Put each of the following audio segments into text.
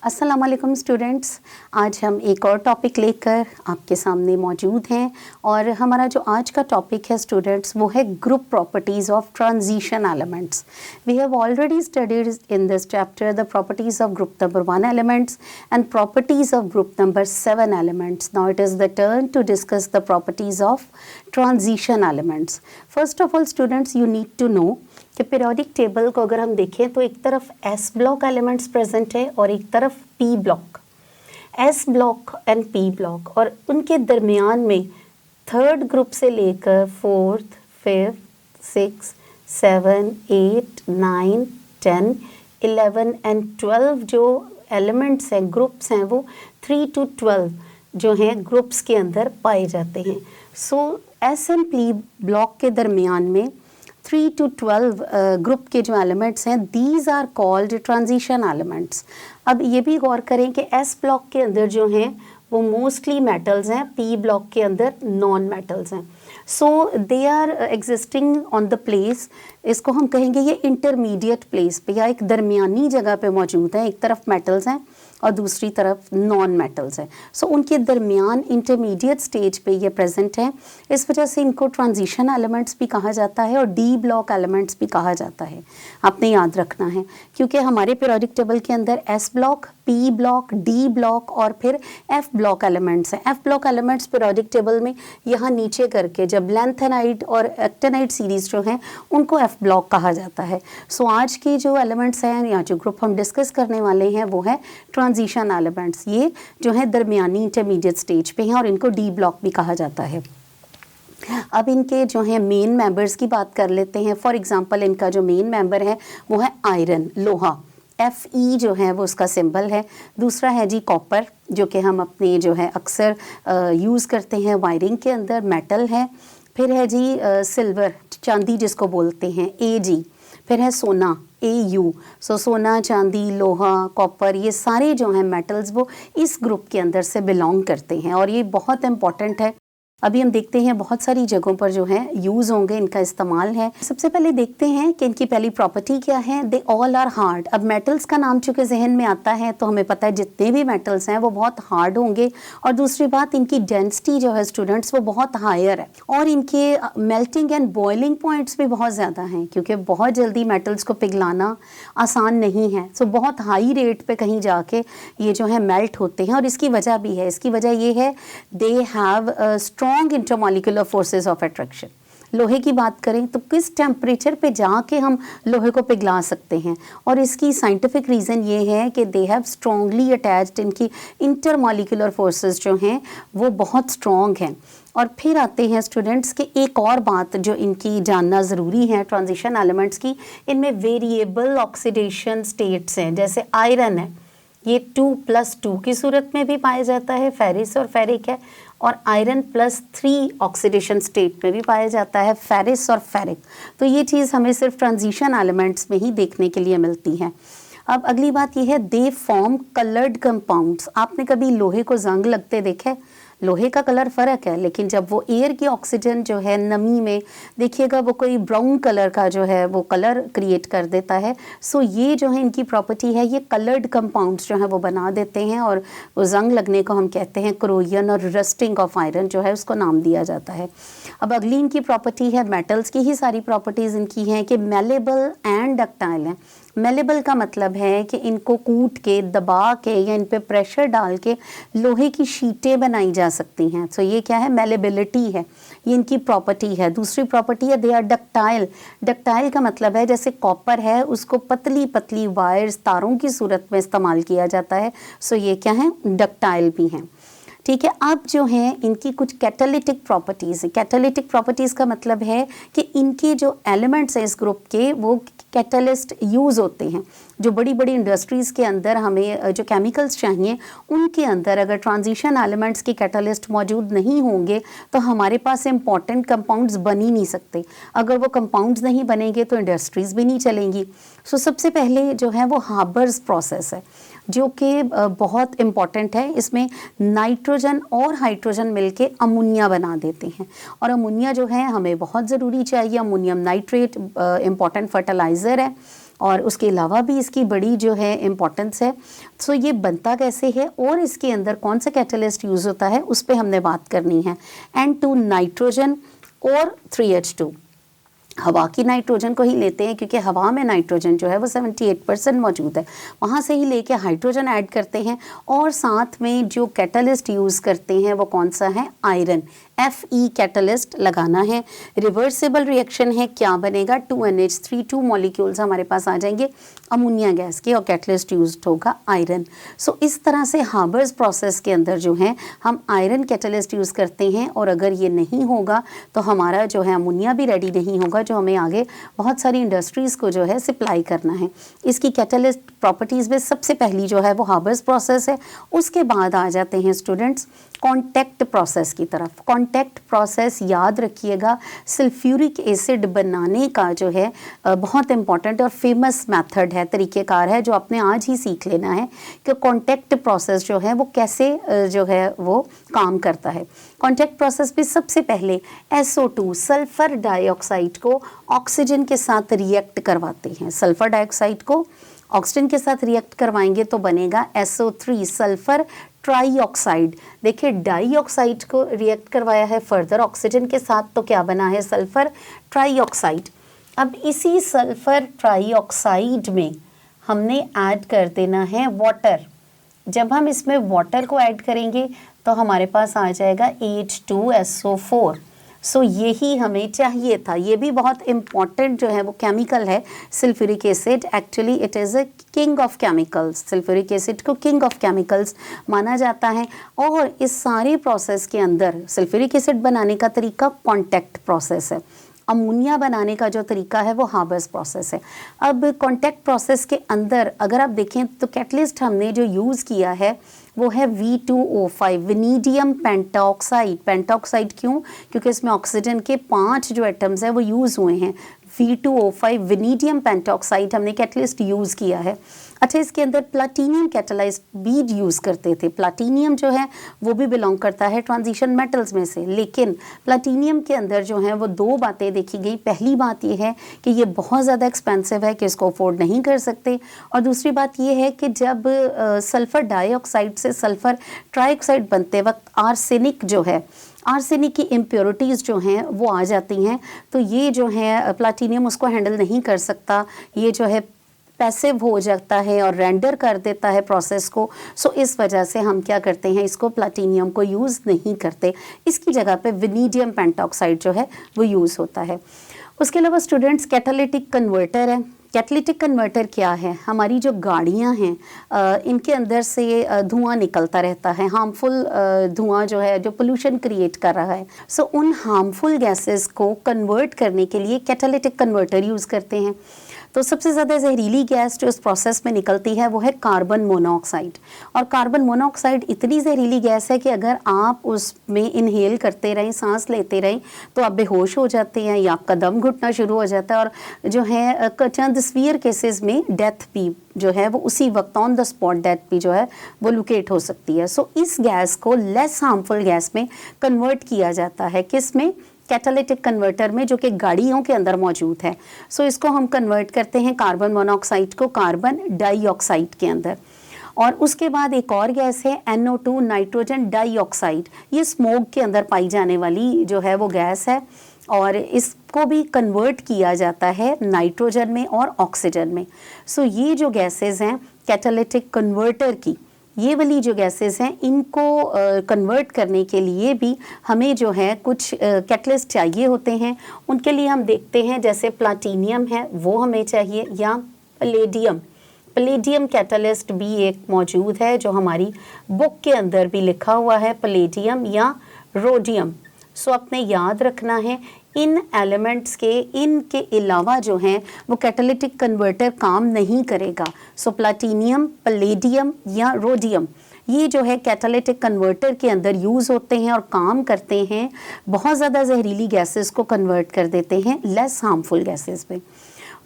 अस्सलाम वालेकुम स्टूडेंट्स, आज हम एक और टॉपिक लेकर आपके सामने मौजूद हैं और हमारा जो आज का टॉपिक है स्टूडेंट्स वो है group properties of transition elements. We have already studied in this chapter the properties of group number 1 elements and properties of group number 7 elements. Now it is the turn to discuss the properties of transition elements. First of all students, you need to know कि periodic table को अगर हम देखें तो एक तरफ S block elements present है और एक तरफ P block. S block and P block और उनके दरमियान में थर्ड ग्रुप से लेकर फोर्थ, फिफ्थ, सिक्स, 7, 8, 9, 10, 11 एंड 12 जो एलिमेंट्स हैं, ग्रुप्स हैं, वो 3 to 12 जो हैं ग्रुप्स के अंदर पाए जाते हैं। सो एस एंड पी ब्लॉक के दरमियान में 3 to 12 ग्रुप के जो एलिमेंट्स हैं, these are called transition elements. अब ये भी गौर करें कि एस ब्लॉक के अंदर जो हैं वो मोस्टली मेटल्स हैं, पी ब्लॉक के अंदर नॉन मेटल्स हैं। So they are existing on the place, इसको हम कहेंगे ये इंटरमीडिएट प्लेस पे या एक दरमियानी जगह पे मौजूद है। एक तरफ मेटल्स हैं और दूसरी तरफ नॉन मेटल्स हैं। सो उनके दरमियान इंटरमीडिएट स्टेज पे ये प्रेजेंट हैं। इस वजह से इनको ट्रांजिशन एलिमेंट्स भी कहा जाता है और डी ब्लॉक एलिमेंट्स भी कहा जाता है। आपने याद रखना है क्योंकि हमारे पीरियोडिक टेबल के अंदर S block, P block, D block और फिर एफ ब्लॉक एलिमेंट्स हैं। F block elements periodic table में यहाँ नीचे करके जब लैंथेनाइड और एक्टेनाइड सीरीज जो हैं उनको एफ ब्लॉक कहा जाता है। सो आज के जो एलिमेंट्स हैं या जो ग्रुप हम डिस्कस करने वाले हैं वो है ट्रांजिशन एलिमेंट्स। ये जो है दरमियानी इंटरमीडिएट स्टेज पे हैं और इनको डी ब्लॉक भी कहा जाता है। अब इनके जो है मेन मेंबर्स की बात कर लेते हैं। फॉर एग्जांपल इनका जो मेन मेंबर है वो है आयरन, लोहा, Fe जो है वो उसका सिंबल है। दूसरा है जी कॉपर, जो कि हम अपने जो है अक्सर यूज़ करते हैं वायरिंग के अंदर, मेटल है। फिर है जी सिल्वर, चांदी जिसको बोलते हैं, Ag। फिर है सोना, Au। सो सोना, चांदी, लोहा, कॉपर, ये सारे जो हैं मेटल्स वो इस ग्रुप के अंदर से बिलोंग करते हैं और ये बहुत इंपॉर्टेंट है। अभी हम देखते हैं बहुत सारी जगहों पर जो है यूज़ होंगे, इनका इस्तेमाल है। सबसे पहले देखते हैं कि इनकी पहली प्रॉपर्टी क्या है। They all are hard. अब मेटल्स का नाम चूँकि जहन में आता है तो हमें पता है जितने भी मेटल्स हैं वो बहुत हार्ड होंगे और दूसरी बात इनकी डेंसिटी जो है स्टूडेंट्स वो बहुत हायर है और इनके मेल्टिंग एंड बॉइलिंग पॉइंट्स भी बहुत ज़्यादा हैं क्योंकि बहुत जल्दी मेटल्स को पिघलाना आसान नहीं है। सो बहुत हाई रेट पे कहीं जाके ये जो है मेल्ट होते हैं और इसकी वजह भी है। इसकी वजह ये है they have strong intermolecular forces of attraction. लोहे की बात करें तो किस टेम्परेचर पे जाके हम लोहे को पिघला सकते हैं और इसकी साइंटिफिक रीज़न ये है कि दे हैव स्ट्रॉन्गली अटैच्ड, इनकी इंटरमॉलिक्यूलर फोर्सेस जो हैं वो बहुत स्ट्रॉन्ग हैं। और फिर आते हैं स्टूडेंट्स कि एक और बात जो इनकी जानना ज़रूरी है ट्रांजिशन एलिमेंट्स की, इनमें वेरिएबल ऑक्सीडेशन स्टेट्स हैं। जैसे आयरन है, ये 2+2 की सूरत में भी पाया जाता है, फेरिस और फेरिक है, और आयरन +3 ऑक्सीडेशन स्टेट में भी पाया जाता है, फेरिस और फेरिक। तो ये चीज़ हमें सिर्फ ट्रांजिशन एलिमेंट्स में ही देखने के लिए मिलती है। अब अगली बात ये है दे फॉर्म कलर्ड कंपाउंड्स। आपने कभी लोहे को जंग लगते देखे? लोहे का कलर फ़र्क है लेकिन जब वो एयर की ऑक्सीजन जो है नमी में देखिएगा वो कोई ब्राउन कलर का जो है वो कलर क्रिएट कर देता है। सो ये जो है इनकी प्रॉपर्टी है, ये कलर्ड कंपाउंड्स जो है वो बना देते हैं और वो जंग लगने को हम कहते हैं क्रोजन और रस्टिंग ऑफ आयरन जो है उसको नाम दिया जाता है। अब अगली इनकी प्रॉपर्टी है, मेटल्स की ही सारी प्रॉपर्टीज़ इनकी हैं कि मेलेबल एंड डक्टाइल हैं। मेलेबल का मतलब है कि इनको कूट के, दबा के या इन पे प्रेशर डाल के लोहे की शीटें बनाई जा सकती हैं। सो ये क्या है? मेलेबिलिटी है, ये इनकी प्रॉपर्टी है। दूसरी प्रॉपर्टी है दे आर डक्टाइल। डक्टाइल का मतलब है जैसे कॉपर है उसको पतली पतली वायर्स, तारों की सूरत में इस्तेमाल किया जाता है। सो ये क्या है? डक्टाइल भी हैं। ठीक है। अब जो है इनकी कुछ कैटालिटिक प्रॉपर्टीज़ हैं। कैटालिटिक प्रॉपर्टीज़ का मतलब है कि इनके जो एलिमेंट्स हैं इस ग्रुप के वो कैटलिस्ट यूज़ होते हैं। जो बड़ी बड़ी इंडस्ट्रीज़ के अंदर हमें जो केमिकल्स चाहिए उनके अंदर अगर ट्रांजिशन एलिमेंट्स के कैटलिस्ट मौजूद नहीं होंगे तो हमारे पास इंपॉर्टेंट कंपाउंड्स बन ही नहीं सकते। अगर वो कंपाउंड्स नहीं बनेंगे तो इंडस्ट्रीज़ भी नहीं चलेंगी। सो सबसे पहले जो है वो हार्बर्स प्रोसेस है जो कि बहुत इम्पॉर्टेंट है। इसमें नाइट्रोजन और हाइड्रोजन मिलके अमोनिया बना देते हैं और अमोनिया जो है हमें बहुत ज़रूरी चाहिए। अमोनियम नाइट्रेट इम्पॉर्टेंट फर्टिलाइज़र है और उसके अलावा भी इसकी बड़ी जो है इम्पोर्टेंस है। सो ये बनता कैसे है और इसके अंदर कौन सा कैटलिस्ट यूज़ होता है उस पर हमने बात करनी है। N2 नाइट्रोजन और 3H2, हवा की नाइट्रोजन को ही लेते हैं क्योंकि हवा में नाइट्रोजन जो है वो 78% मौजूद है, वहाँ से ही लेके हाइड्रोजन ऐड करते हैं। और साथ में जो कैटलिस्ट यूज़ करते हैं वो कौन सा है, आयरन, Fe कैटलिस्ट लगाना है। रिवर्सिबल रिएक्शन है, क्या बनेगा, 2NH3 2 मॉलिक्यूल्स हमारे पास आ जाएंगे अमोनिया गैस के और कैटलिस्ट यूज होगा आयरन। सो इस तरह से हार्बर्स प्रोसेस के अंदर जो है हम आयरन कैटलिस्ट यूज़ करते हैं और अगर ये नहीं होगा तो हमारा जो है अमोनिया भी रेडी नहीं होगा जो हमें आगे बहुत सारी इंडस्ट्रीज़ को जो है सप्लाई करना है। इसकी कैटलिस्ट प्रॉपर्टीज़ में सबसे पहली जो है वो हार्बर्स प्रोसेस है। उसके बाद आ जाते हैं स्टूडेंट्स कॉन्टैक्ट प्रोसेस की तरफ। कॉन्टैक्ट प्रोसेस याद रखिएगा, सल्फ्यूरिक एसिड बनाने का जो है बहुत इंपॉर्टेंट और फेमस मेथड है, तरीक़ेकार है जो आपने आज ही सीख लेना है कि कॉन्टैक्ट प्रोसेस जो है वो कैसे जो है वो काम करता है। कॉन्टैक्ट प्रोसेस में सबसे पहले SO2 सल्फ़र डाइऑक्साइड को ऑक्सीजन के साथ रिएक्ट करवाते हैं। सल्फ़र डाइऑक्साइड को ऑक्सीजन के साथ रिएक्ट करवाएंगे तो बनेगा SO3 सल्फ़र ट्राईऑक्साइड। देखिए डाइऑक्साइड को रिएक्ट करवाया है फर्दर ऑक्सीजन के साथ तो क्या बना है, सल्फ़र ट्राईऑक्साइड। अब इसी सल्फ़र ट्राईऑक्साइड में हमने ऐड कर देना है वाटर। जब हम इसमें वाटर को ऐड करेंगे तो हमारे पास आ जाएगा H2SO4। सो यही हमें चाहिए था। ये भी बहुत इम्पॉर्टेंट जो है वो केमिकल है sulphuric acid. Actually it is a king of chemicals. Sulphuric acid को किंग ऑफ केमिकल्स माना जाता है। और इस सारे प्रोसेस के अंदर सल्फ्यूरिक एसिड बनाने का तरीका कॉन्टैक्ट प्रोसेस है, अमोनिया बनाने का जो तरीका है वो हार्बर्स प्रोसेस है। अब कॉन्टैक्ट प्रोसेस के अंदर अगर आप देखें तो कैटलिस्ट हमने जो यूज़ किया है वो है V2O5 विनीडियम पेंटाऑक्साइड। पेंटाऑक्साइड क्यों, क्योंकि इसमें ऑक्सीजन के 5 जो एटम्स हैं वो यूज़ हुए हैं। V2O5 विनीडियम पेंटाऑक्साइड हमने कैटलिस्ट यूज़ किया है। अच्छा, इसके अंदर प्लाटीनियम कैटलाइज्ड बीड यूज़ करते थे। प्लाटीनियम जो है वो भी बिलोंग करता है ट्रांजिशन मेटल्स में से, लेकिन प्लाटीनियम के अंदर जो है वो 2 बातें देखी गई। पहली बात ये है कि ये बहुत ज़्यादा एक्सपेंसिव है कि इसको अफोर्ड नहीं कर सकते, और दूसरी बात ये है कि जब सल्फ़र डाइऑक्साइड से सल्फ़र ट्राइऑक्साइड बनते वक्त आर्सेनिक जो है, आर्सेनिक की इम्प्योरिटीज़ जो हैं वो आ जाती हैं, तो ये जो है प्लाटीनियम उसको हैंडल नहीं कर सकता, ये जो है पैसिव हो जाता है और रेंडर कर देता है प्रोसेस को। सो इस वजह से हम क्या करते हैं, इसको प्लाटीनियम को यूज़ नहीं करते, इसकी जगह पे विनीडियम पेंटाऑक्साइड जो है वो यूज़ होता है। उसके अलावा स्टूडेंट्स कैटालिटिक कन्वर्टर है। कैटलिटिक कन्वर्टर क्या है, हमारी जो गाड़ियां हैं इनके अंदर से धुआं निकलता रहता है, हार्मफुल धुआं जो है जो पोल्यूशन क्रिएट कर रहा है। सो उन हार्मफुल गैसेस को कन्वर्ट करने के लिए कैटालिटिक कन्वर्टर यूज़ करते हैं। तो सबसे ज़्यादा जहरीली गैस जो इस प्रोसेस में निकलती है वो है कार्बन मोनोऑक्साइड। और कार्बन मोनोऑक्साइड इतनी जहरीली गैस है कि अगर आप उसमें इनहेल करते रहें, सांस लेते रहें, तो आप बेहोश हो जाते हैं या आपका दम घुटना शुरू हो जाता है, और जो है चंद सीवियर केसेस में डेथ भी जो है वो उसी वक्त ऑन द स्पॉट डेथ भी जो है वो लोकेट हो सकती है। सो इस गैस को लेस हार्मफुल गैस में कन्वर्ट किया जाता है, किस में, कैटालिटिक कन्वर्टर में, जो कि गाड़ियों के अंदर मौजूद है। सो इसको हम कन्वर्ट करते हैं कार्बन मोनोऑक्साइड को कार्बन डाइऑक्साइड के अंदर। और उसके बाद एक और गैस है NO2 नाइट्रोजन डाइऑक्साइड। ये स्मोक के अंदर पाई जाने वाली जो है वो गैस है, और इसको भी कन्वर्ट किया जाता है नाइट्रोजन में और ऑक्सीजन में। सो ये जो गैसेस हैं कैटालिटिक कन्वर्टर की, ये वाली जो गैसेस हैं, इनको कन्वर्ट करने के लिए भी हमें जो है कुछ कैटलिस्ट चाहिए होते हैं। उनके लिए हम देखते हैं जैसे प्लाटीनियम है वो हमें चाहिए, या पलेडियम। पलेडियम कैटलिस्ट भी एक मौजूद है जो हमारी बुक के अंदर भी लिखा हुआ है, पलेडियम या रोडियम। सो आपने याद रखना है इन एलिमेंट्स के, इनके अलावा जो हैं वो कैटालिटिक कन्वर्टर काम नहीं करेगा। सो प्लाटीनियम, पलेडियम या रोडियम, ये जो है कैटालिटिक कन्वर्टर के अंदर यूज़ होते हैं और काम करते हैं, बहुत ज़्यादा जहरीली गैसेस को कन्वर्ट कर देते हैं लेस हार्मफुल गैसेस में।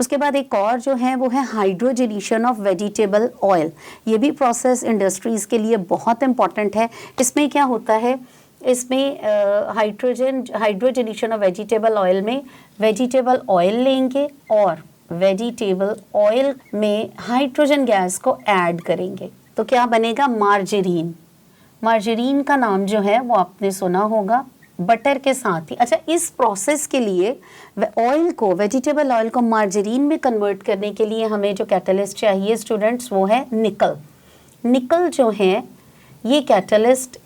उसके बाद एक और जो है वो है हाइड्रोजनेशन ऑफ वेजिटेबल ऑयल। ये भी प्रोसेस इंडस्ट्रीज़ के लिए बहुत इंपॉर्टेंट है। इसमें क्या होता है, इसमें हाइड्रोजनेशन ऑफ वेजिटेबल ऑयल में वेजिटेबल ऑयल लेंगे और वेजिटेबल ऑयल में हाइड्रोजन गैस को ऐड करेंगे तो क्या बनेगा? मार्जरीन। मार्जरीन का नाम जो है वो आपने सुना होगा, बटर के साथ ही। अच्छा, इस प्रोसेस के लिए ऑयल को, वेजिटेबल ऑयल को मार्जरीन में कन्वर्ट करने के लिए हमें जो कैटलिस्ट चाहिए स्टूडेंट्स, वो है निकल। निकल जो है ये कैटलिस्ट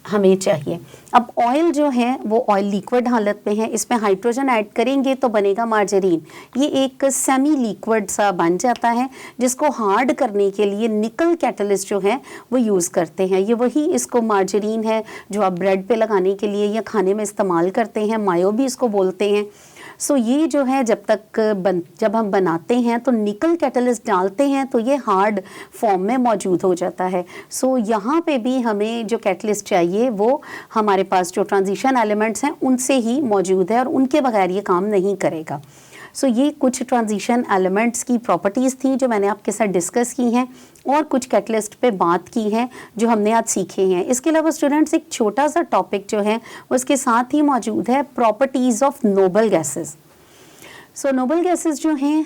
हमें चाहिए। अब ऑयल जो है वो ऑयल लिक्विड हालत में है, इसमें हाइड्रोजन ऐड करेंगे तो बनेगा मार्जरीन। ये एक सेमी लिक्विड सा बन जाता है जिसको हार्ड करने के लिए निकल कैटलिस्ट जो है वो यूज़ करते हैं। ये वही इसको मार्जरीन है जो आप ब्रेड पे लगाने के लिए या खाने में इस्तेमाल करते हैं, मायो भी इसको बोलते हैं। सो ये जो है जब हम बनाते हैं तो निकल कैटलिस्ट डालते हैं तो ये हार्ड फॉर्म में मौजूद हो जाता है। सो यहाँ पे भी हमें जो कैटलिस्ट चाहिए वो हमारे पास जो ट्रांजिशन एलिमेंट्स हैं उनसे ही मौजूद है और उनके बगैर ये काम नहीं करेगा। सो ये कुछ ट्रांजिशन एलिमेंट्स की प्रॉपर्टीज़ थी जो मैंने आपके साथ डिस्कस की हैं और कुछ कैटलिस्ट पे बात की है जो हमने आज सीखे हैं। इसके अलावा स्टूडेंट्स एक छोटा सा टॉपिक जो है उसके साथ ही मौजूद है, properties of noble gases. So noble gases जो हैं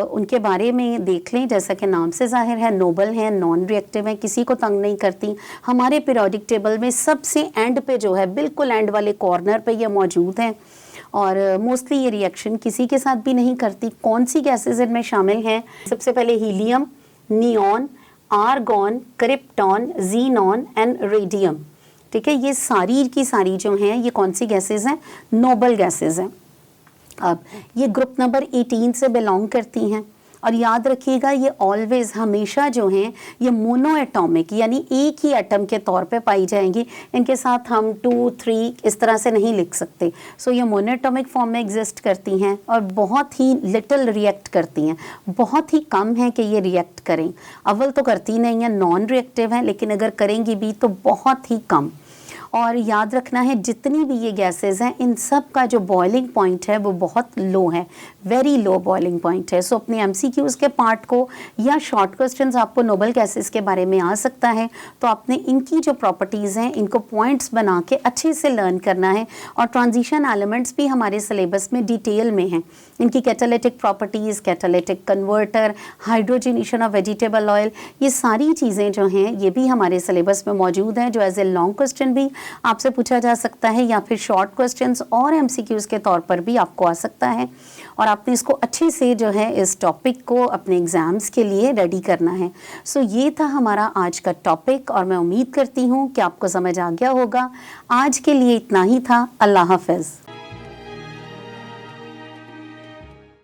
उनके बारे में देख लें। जैसा कि नाम से जाहिर है, नोबल हैं, नॉन रिएक्टिव हैं, किसी को तंग नहीं करती। हमारे पीरियोडिक टेबल में सबसे एंड पे जो है, बिल्कुल एंड वाले कॉर्नर पे ये मौजूद हैं और मोस्टली ये रिएक्शन किसी के साथ भी नहीं करती। कौन सी गैसेस इनमें शामिल हैं? सबसे पहले helium, neon, argon, krypton, xenon and radium. ठीक है, ये सारी की सारी जो हैं ये कौन सी गैसेस हैं? नोबल गैसेस हैं। अब ये ग्रुप नंबर 18 से बिलोंग करती हैं और याद रखिएगा ये ऑलवेज, हमेशा जो हैं ये मोनो एटॉमिक यानी एक ही एटम के तौर पे पाई जाएंगी। इनके साथ हम 2, 3 इस तरह से नहीं लिख सकते। सो ये मोनो एटॉमिक फॉर्म में एग्जिस्ट करती हैं और बहुत ही लिटिल रिएक्ट करती हैं। बहुत ही कम है कि ये रिएक्ट करें, अव्वल तो करती नहीं है, नॉन रिएक्टिव हैं, लेकिन अगर करेंगी भी तो बहुत ही कम। और याद रखना है जितनी भी ये गैसेस हैं इन सब का जो बॉइलिंग पॉइंट है वो बहुत लो है, वेरी लो बॉइलिंग पॉइंट है। सो अपने एमसीक्यूज़ के पार्ट को या शॉर्ट क्वेश्चंस आपको नोबल गैसेस के बारे में आ सकता है तो आपने इनकी जो प्रॉपर्टीज़ हैं इनको पॉइंट्स बना के अच्छे से लर्न करना है। और ट्रांजिशन एलिमेंट्स भी हमारे सिलेबस में डिटेल में हैं, इनकी catalytic properties, catalytic converter, hydrogenation of vegetable oil, ये सारी चीज़ें जो हैं ये भी हमारे सिलेबस में मौजूद हैं जो एज ए लॉन्ग क्वेश्चन भी आपसे पूछा जा सकता है या फिर शॉर्ट क्वेश्चंस और एमसीक्यूज़ के तौर पर भी आपको आ सकता है। और आपने इसको अच्छे से जो है इस टॉपिक को अपने एग्ज़ाम्स के लिए रेडी करना है। सो ये था हमारा आज का टॉपिक और मैं उम्मीद करती हूँ कि आपको समझ आ गया होगा। आज के लिए इतना ही था। अल्लाह हाफ़िज़।